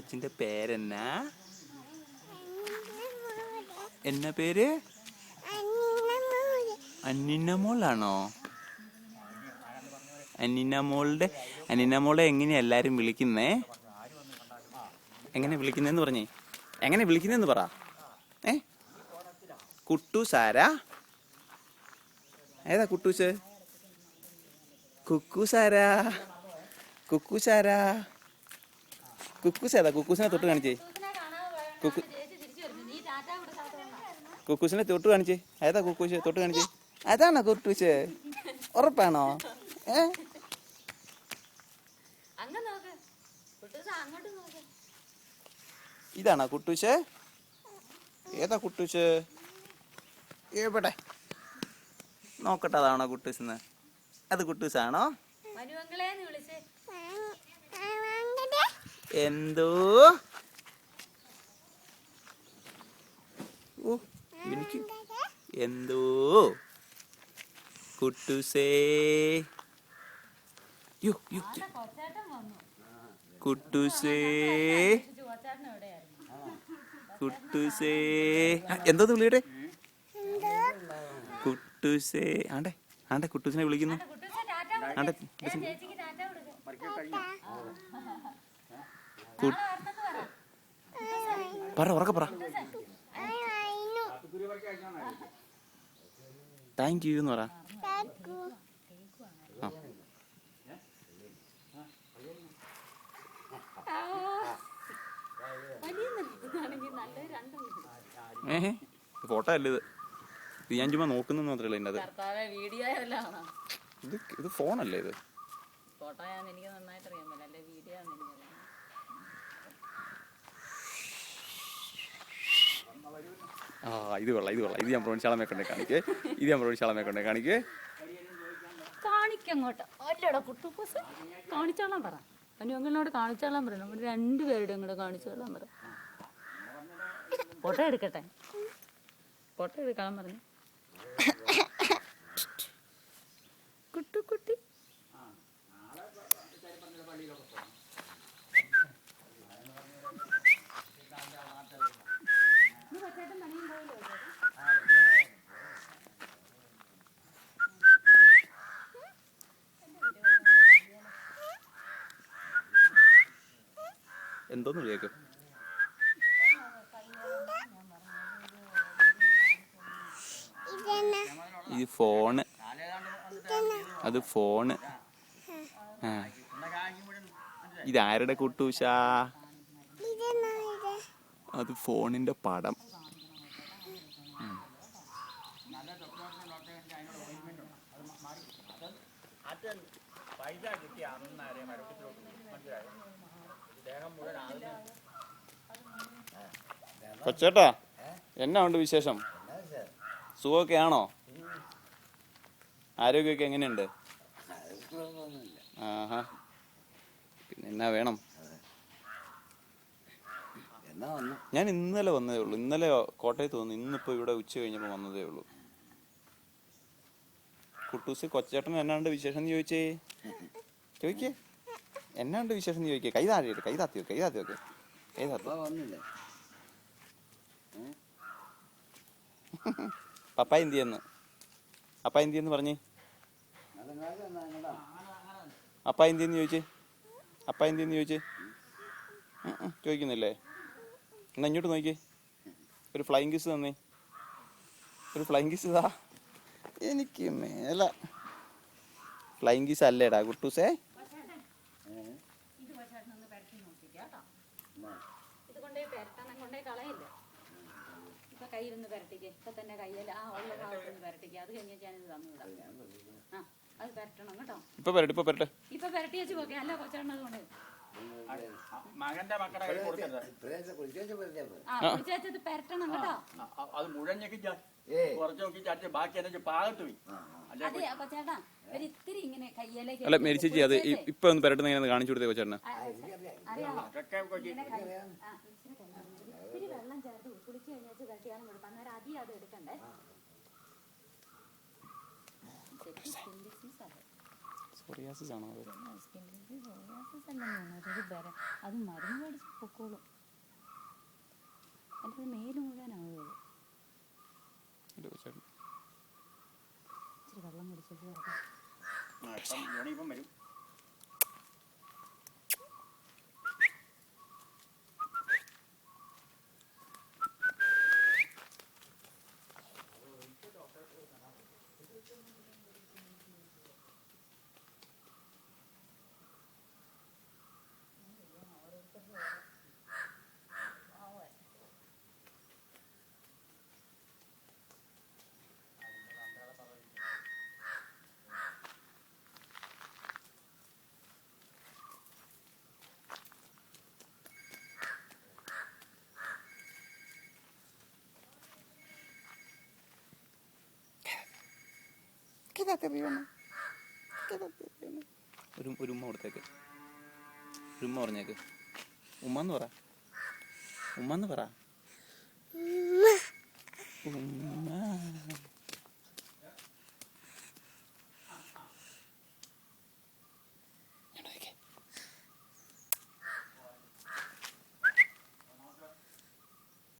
കൊച്ചിന്റെ പേരെന്നാ? എന്നാ പേര്? അന്നിനമോളാണോ? അന്നിനമോളെ എങ്ങനെയാ എല്ലാരും വിളിക്കുന്നേ? എങ്ങനെ വിളിക്കുന്നേന്ന് പറഞ്ഞേ? എങ്ങനെ വിളിക്കുന്നേന്ന് പറ. കുട്ടൂസാരാ? ഏതാ കുട്ടൂസ്? കുക്കൂസാരാ? കുക്കൂസാരാ? കുക്കൂസേതാ? കുക്കൂസിനെ തൊട്ട് കാണിച്ചേ. കുക്കൂസിനെ തൊട്ട് കാണിച്ചേ. ഏതാ കുക്കൂസ്? തൊട്ട് കാണിച്ചേ. അതാണോ കുട്ടൂസ്? ഉറപ്പാണോ? ഇതാണോ കുട്ടൂസ്? ഏതാ കുട്ടൂസ്? എവിടെ നോക്കട്ടെ, അതാണോ കുട്ടൂസ്? അത് കുട്ടൂസാണോ? എന്തോ എനിക്ക് എന്തോ കുട്ടൂസേ, കുട്ടൂസേ, കുട്ടൂസേ, എന്തോന്ന് വിളിയുടെ? കുട്ടൂസേ. ആണ്ടെ ആണ്ടെ കുട്ടൂസിനെ വിളിക്കുന്നു. ആണ്ടെ പറ, ഉറക്കെ പറ. താങ്ക് യു എന്ന് പറ. ഫോട്ടോ അല്ല ഇത്. ഇത് ഞാൻ ചുമ്മാ നോക്കുന്നു മാത്രമല്ല ഇതിൻ്റെ അത്. ഇത് ഫോണല്ലേ ഇത്? ഇത് കൊള്ളാം, ഇത് കൊള്ളാം. ഇത് ഞാൻ പ്രോൺശാളമേ കൊണ്ടേ കാണിക്കേ. ഇത് ഞാൻ പ്രോൺശാളമേ കൊണ്ടേ കാണിക്കേ. കാണിക്കങ്ങോട്ട് അല്ലടാ കുട്ടൂസ്, കാണിച്ചോളാൻ പറ. അനുങ്ങളോട് കാണിച്ചോളാൻ പറ. നമ്മൾ രണ്ടുപേരുടെ അങ്ങോട്ട് കാണിച്ചോളാൻ പറ. ഫോട്ടോ എടുക്കട്ടെ? ഫോട്ടോ എടുക്കാൻ പറഞ്ഞു. കുട്ടി എന്തോന്ന് വിളിയേക്കും? ഇത് ഫോണ്. അത് ഫോണ്. ഇതാരുടെ കുട്ടൂശാ? അത് ഫോണിന്റെ പടം. കൊച്ചേട്ടാ, എന്നാ ഉണ്ട് വിശേഷം? സുഖമൊക്കെ ആണോ? ആരോഗ്യമൊക്കെ എങ്ങനെയുണ്ട്? ആഹാ, പിന്നെ എന്നാ വേണം? ഞാൻ ഇന്നലെ വന്നതേ ഉള്ളൂ. ഇന്നലെ കോട്ടയത്ത് വന്നു. ഇന്നിപ്പോ ഇവിടെ ഉച്ച കഴിഞ്ഞപ്പോൾ വന്നതേ ഉള്ളൂ. കുട്ടൂസ്, കൊച്ചേട്ടന് എന്നാണ്ട് വിശേഷം എന്ന് ചോദിച്ചേ. ചോദിക്കേ, എന്നാണ്ട് വിശേഷം എന്ന് ചോദിക്കേ. കൈ താഴെ, കൈ താത്തി വെക്ക്, കൈ താത്തി വെക്ക്. പപ്പ എന്തിയെന്ന്? അപ്പ എന്തിയെന്ന് പറഞ്ഞേ. അപ്പ എന്തിയെന്ന് ചോദിച്ചേ. അപ്പ എന്തിയെന്ന് ചോദിച്ചേ. ചോദിക്കുന്നില്ലേ? എന്നാ ഇങ്ങോട്ട് നോക്കിയേ. ഒരു ഫ്ലൈങ് കിസ് തന്നേ. ഒരു ഫ്ലൈങ് കിസ് താ. എനിക്ക് മേല. ഫ്ലൈങ് കിസ് അല്ലേടാ കുട്ടൂസേ. കയ്യിലൊന്ന് പരട്ടിക്ക്. ഇപ്പൊ തന്നെ കയ്യിൽ ആ ഉള്ള ഭാഗത്തൊന്ന് പരട്ടിക്ക്. അത് കഴിഞ്ഞാൽ ഞാനിത് തന്നുവിടാം. അത് പരട്ടണം കേട്ടോ. ഇപ്പൊ പരട്ടെ, ഇപ്പൊ പരട്ടെ. ഇപ്പൊ പരട്ടി വെച്ച് പോക്കെ. അല്ല കൊച്ചേട്ടൻ അതുകൊണ്ട് കുളിച്ചത് പരട്ടണം കേട്ടോ. അത് മുഴുവൻ കുറച്ച് നോക്കി ചാടിച്ച് ബാക്കി എന്നെ പാകത്ത് പോയി. അതെ കൊച്ചേട്ടാ, ഒരു ഇത്തിരി ഇങ്ങനെ കയ്യിലേക്ക്. അല്ല മേരിച്ചേച്ചി, അത് ഇപ്പൊ ഒന്ന് പരട്ടുന്ന ഇങ്ങനെ കാണിച്ചു കൊടുത്തേ കൊച്ചേട്ടന്. ഇത്തിരി വെള്ളം ചേർത്ത് കുളിച്ച് കഴിഞ്ഞാൽ കട്ടിയാലും കൊടുക്കാം. അന്നേരം അധികം അത് എടുക്കണ്ടേ. സോറിയാസിസ് ആണോ അത്? സ്കിൻ ഡിസീസ് സോറിയാസിസ് അല്ലെന്ന് തോന്നുന്നു. അതൊരു ബലം. അത് മരുന്ന് മേടിച്ച് പൊക്കോളും. എൻ്റെ മേല് മുഴുവനാവുക. ഒരു ചേട്ടൻ ഇച്ചിരി വെള്ളം കുടിച്ചിട്ട് ഇപ്പം ജോണി ഇപ്പം വരും. ഒരു ഉമ്മ കൊടുത്തേക്ക്. ഒരു ഉമ്മ പറഞ്ഞേക്ക്. ഉമ്മന്ന് പറ. ഉമ്മന്ന് പറ. ഉമ്മ.